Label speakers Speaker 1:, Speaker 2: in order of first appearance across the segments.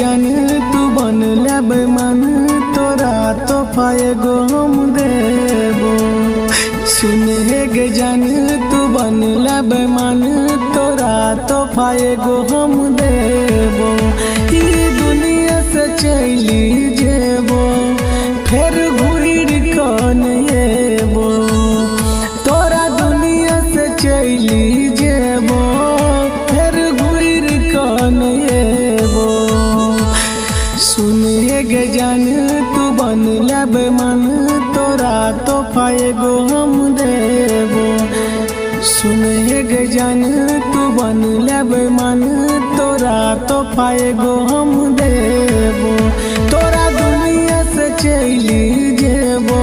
Speaker 1: जान तू बन ले बेमान, तोरा तो पाए गो हम देबो। सुन गे जान तू बन ले बेमान, तोरा तो पाए गो हम देबो। ई दुनिया से चली जेबो, फिर घूर कौन एबो। तोरा दुनिया से चली जेबो, फिर घूर कौन एबो। सुन गे जान तू बन ले बेमान, तोरा तो पाए गो हम देबो। सुन गे जान तू बन ले बेमान, तोरा तो पाए गो हम देबो। तोरा दुनिया से चली जेबो,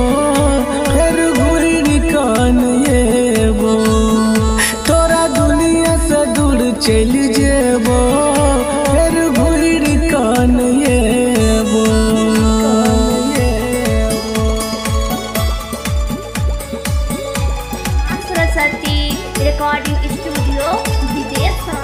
Speaker 1: फिर घूर कौन एबो। तोरा दुनिया से दूर चली जेबो, फिर घूर कौन एबो।
Speaker 2: सरस्वती रिकॉर्डिंग स्टूडियो विदेशा।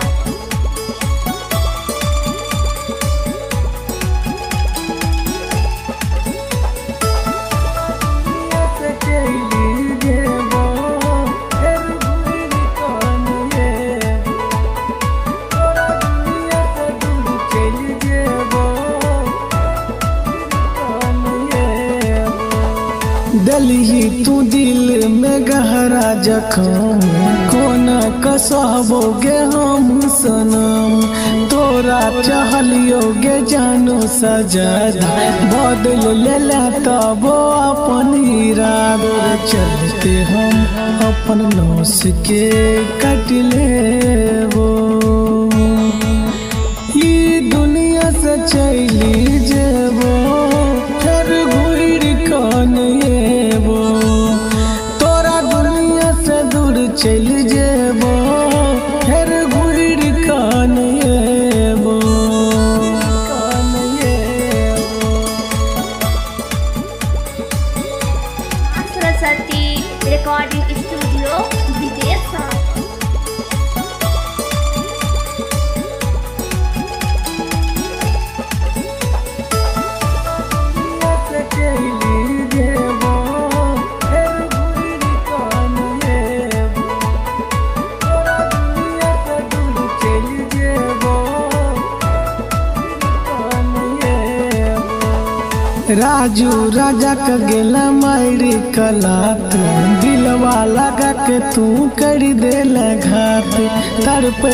Speaker 1: दलही तू दिल में गहरा जखम, कोना कसबोगे हम सनम। तोरा चाहलियोगे जानो सजदा, बदल लेला तबो अपन इरादा। चलते हम अपन नौस के कट लेबो। ई दुनिया से चली जेबो, फिर घूर कौन एबो। तोरा दुनिया से दूर चल जेबो, फिर घूर कौन एबो।
Speaker 2: सरस्वती रिकॉर्डिंग स्टूडियो विदेशा।
Speaker 1: राजू राजा का गेला मायरी कलात, दिलवा लगा के तू कर देला घात। तड़पे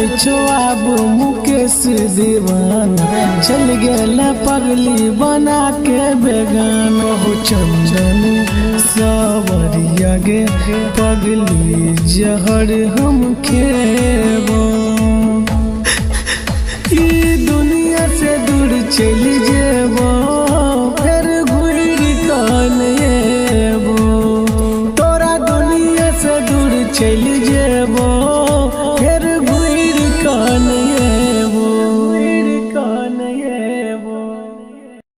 Speaker 1: अब मुकेश दीवाना, चल गेला पगली बना के बेगान। हो चंदन सावरिया गे पगली जहर हम खेबो। ई दुनिया से दूर चली